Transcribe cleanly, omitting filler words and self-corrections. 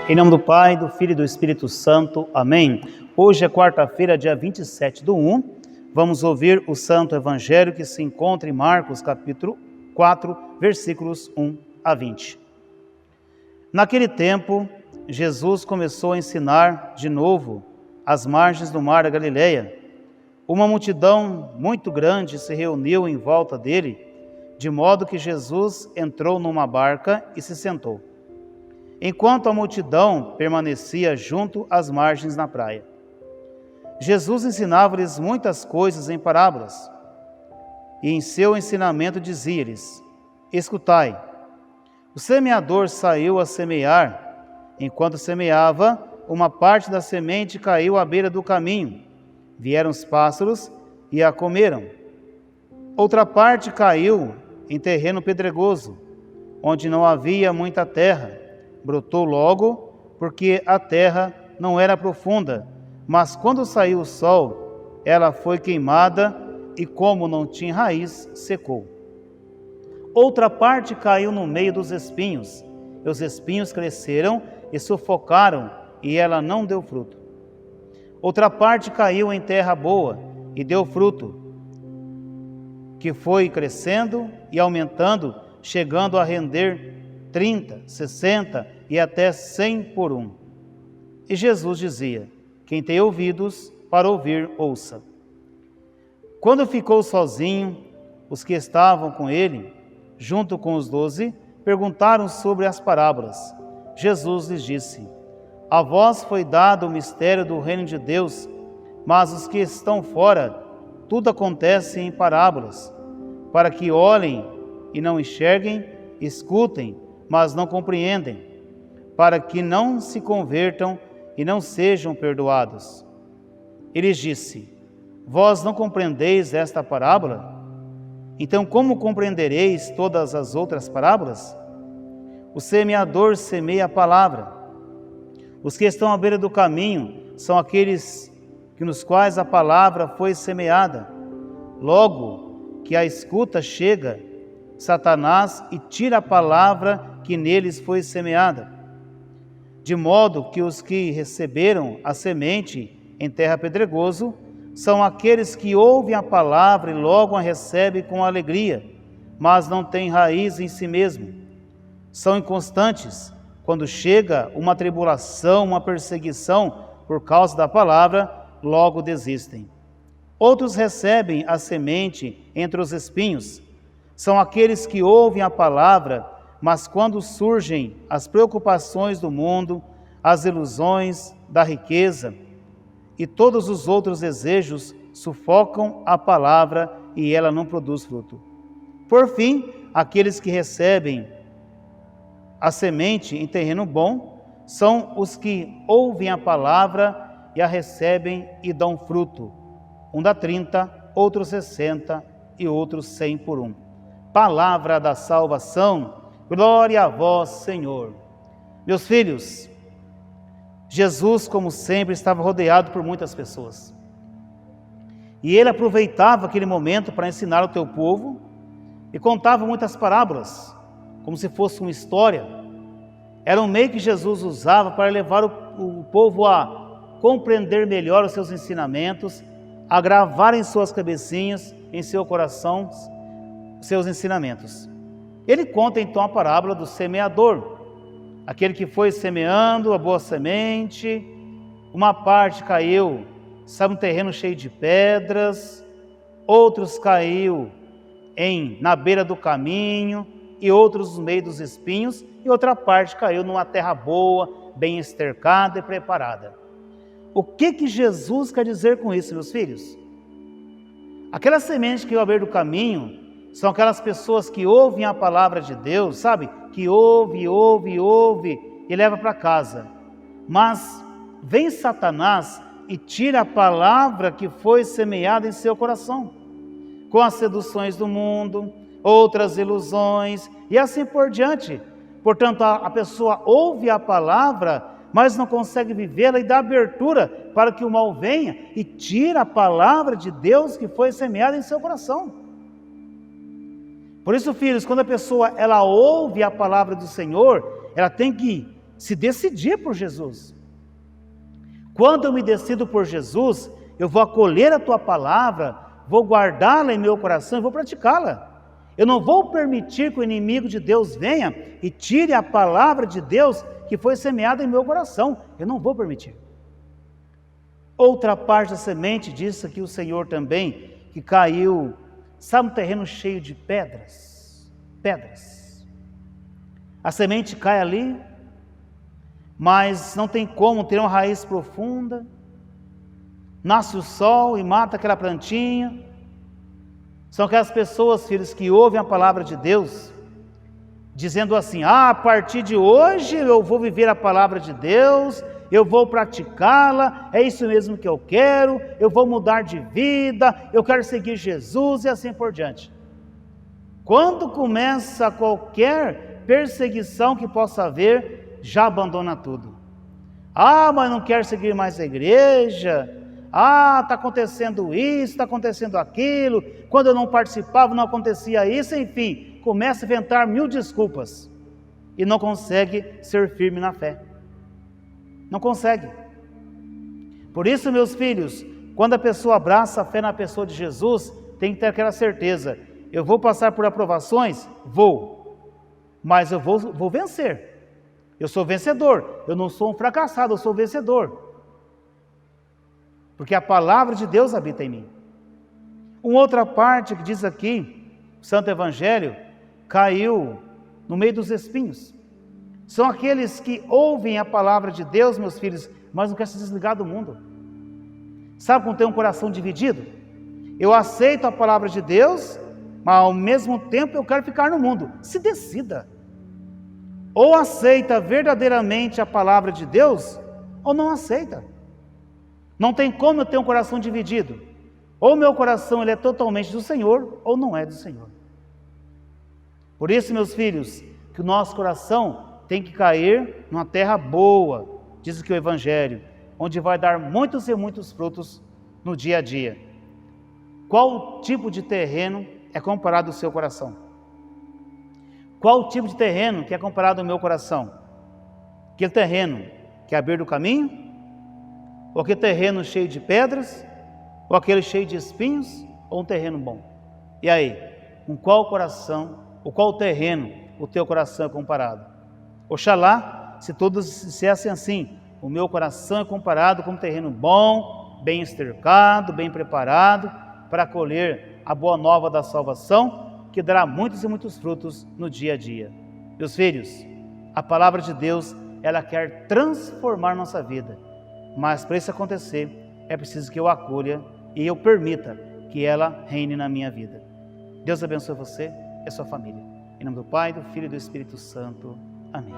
Em nome do Pai, do Filho e do Espírito Santo. Amém. Hoje é quarta-feira, dia 27/1. Vamos ouvir o Santo Evangelho que se encontra em Marcos, capítulo 4, versículos 1 a 20. Naquele tempo, Jesus começou a ensinar de novo às margens do mar da Galileia. Uma multidão muito grande se reuniu em volta dele, de modo que Jesus entrou numa barca e se sentou, enquanto a multidão permanecia junto às margens na praia. Jesus ensinava-lhes muitas coisas em parábolas, e em seu ensinamento dizia-lhes: escutai, o semeador saiu a semear. Enquanto semeava, uma parte da semente caiu à beira do caminho. Vieram os pássaros e a comeram. Outra parte caiu em terreno pedregoso, onde não havia muita terra. Brotou logo, porque a terra não era profunda, mas quando saiu o sol, ela foi queimada e, como não tinha raiz, secou. Outra parte caiu no meio dos espinhos, e os espinhos cresceram e sufocaram, e ela não deu fruto. Outra parte caiu em terra boa e deu fruto, que foi crescendo e aumentando, chegando a render 30, 60 e até 100 por um. E Jesus dizia: quem tem ouvidos para ouvir, ouça. Quando ficou sozinho, os que estavam com ele, junto com os 12, perguntaram sobre as parábolas. Jesus lhes disse: a vós foi dado o mistério do reino de Deus, mas os que estão fora, tudo acontece em parábolas, para que olhem e não enxerguem, escutem, mas não compreendem, para que não se convertam e não sejam perdoados. Ele disse: vós não compreendeis esta parábola? Então como compreendereis todas as outras parábolas? O semeador semeia a palavra. Os que estão à beira do caminho são aqueles nos quais a palavra foi semeada. Logo que a escuta chega, Satanás e tira a palavra que neles foi semeada. De modo que os que receberam a semente em terra pedregoso são aqueles que ouvem a palavra e logo a recebem com alegria, mas não têm raiz em si mesmo. São inconstantes. Quando chega uma tribulação, uma perseguição por causa da palavra, logo desistem. Outros recebem a semente entre os espinhos. São aqueles que ouvem a palavra, mas quando surgem as preocupações do mundo, as ilusões da riqueza e todos os outros desejos, sufocam a palavra e ela não produz fruto. Por fim, aqueles que recebem a semente em terreno bom são os que ouvem a palavra e a recebem e dão fruto. Um dá 30, outros 60 e outros 100 por um. Palavra da salvação, glória a vós, Senhor. Meus filhos, Jesus, como sempre, estava rodeado por muitas pessoas. E ele aproveitava aquele momento para ensinar o teu povo e contava muitas parábolas, como se fosse uma história. Era um meio que Jesus usava para levar o povo a compreender melhor os seus ensinamentos, a gravar em suas cabecinhas, em seu coração, seus ensinamentos. Ele conta então a parábola do semeador, aquele que foi semeando a boa semente. Uma parte caiu, sabe, um terreno cheio de pedras, outros caiu na beira do caminho, e outros no meio dos espinhos, e outra parte caiu numa terra boa, bem estercada e preparada. O que Jesus quer dizer com isso, meus filhos? Aquela semente que caiu à beira do caminho são aquelas pessoas que ouvem a palavra de Deus, sabe? Que ouve e leva para casa. Mas vem Satanás e tira a palavra que foi semeada em seu coração, com as seduções do mundo, outras ilusões e assim por diante. Portanto, a pessoa ouve a palavra, mas não consegue vivê-la e dá abertura para que o mal venha e tira a palavra de Deus que foi semeada em seu coração. Por isso, filhos, quando a pessoa ela ouve a palavra do Senhor, ela tem que se decidir por Jesus. Quando eu me decido por Jesus, eu vou acolher a tua palavra, vou guardá-la em meu coração e vou praticá-la. Eu não vou permitir que o inimigo de Deus venha e tire a palavra de Deus que foi semeada em meu coração. Eu não vou permitir. Outra parte da semente, disse aqui o Senhor também, que caiu, sabe, um terreno cheio de pedras. Pedras. A semente cai ali, mas não tem como ter uma raiz profunda. Nasce o sol e mata aquela plantinha. São aquelas pessoas, filhos, que ouvem a palavra de Deus, dizendo assim: a partir de hoje eu vou viver a palavra de Deus, eu vou praticá-la, é isso mesmo que eu quero, eu vou mudar de vida, eu quero seguir Jesus e assim por diante. Quando começa qualquer perseguição que possa haver, já abandona tudo. Ah, mas não quero seguir mais a igreja. Ah, está acontecendo isso, está acontecendo aquilo. Quando eu não participava, não acontecia isso. Enfim, começa a inventar 1000 desculpas e não consegue ser firme na fé. Não consegue. Por isso, meus filhos, quando a pessoa abraça a fé na pessoa de Jesus, tem que ter aquela certeza: eu vou passar por aprovações? Vou. Mas eu vou vencer. Eu sou vencedor. Eu não sou um fracassado, eu sou vencedor. Porque a palavra de Deus habita em mim. Uma outra parte que diz aqui, o Santo Evangelho, caiu no meio dos espinhos. São aqueles que ouvem a palavra de Deus, meus filhos, mas não querem se desligar do mundo. Sabe quando tem um coração dividido? Eu aceito a palavra de Deus, mas ao mesmo tempo eu quero ficar no mundo. Se decida. Ou aceita verdadeiramente a palavra de Deus, ou não aceita. Não tem como eu ter um coração dividido. Ou meu coração ele é totalmente do Senhor, ou não é do Senhor. Por isso, meus filhos, que o nosso coração tem que cair numa terra boa, diz aqui o Evangelho, onde vai dar muitos e muitos frutos no dia a dia. Qual tipo de terreno é comparado ao seu coração? Qual tipo de terreno que é comparado ao meu coração? Aquele terreno que é à beira do caminho? Ou aquele terreno cheio de pedras? Ou aquele cheio de espinhos? Ou um terreno bom? E aí, com qual coração, ou qual terreno o teu coração é comparado? Oxalá, se todos dissessem assim: o meu coração é comparado com um terreno bom, bem estercado, bem preparado, para colher a boa nova da salvação, que dará muitos e muitos frutos no dia a dia. Meus filhos, a palavra de Deus, ela quer transformar nossa vida. Mas para isso acontecer, é preciso que eu acolha e eu permita que ela reine na minha vida. Deus abençoe você e a sua família. Em nome do Pai, do Filho e do Espírito Santo. Amém.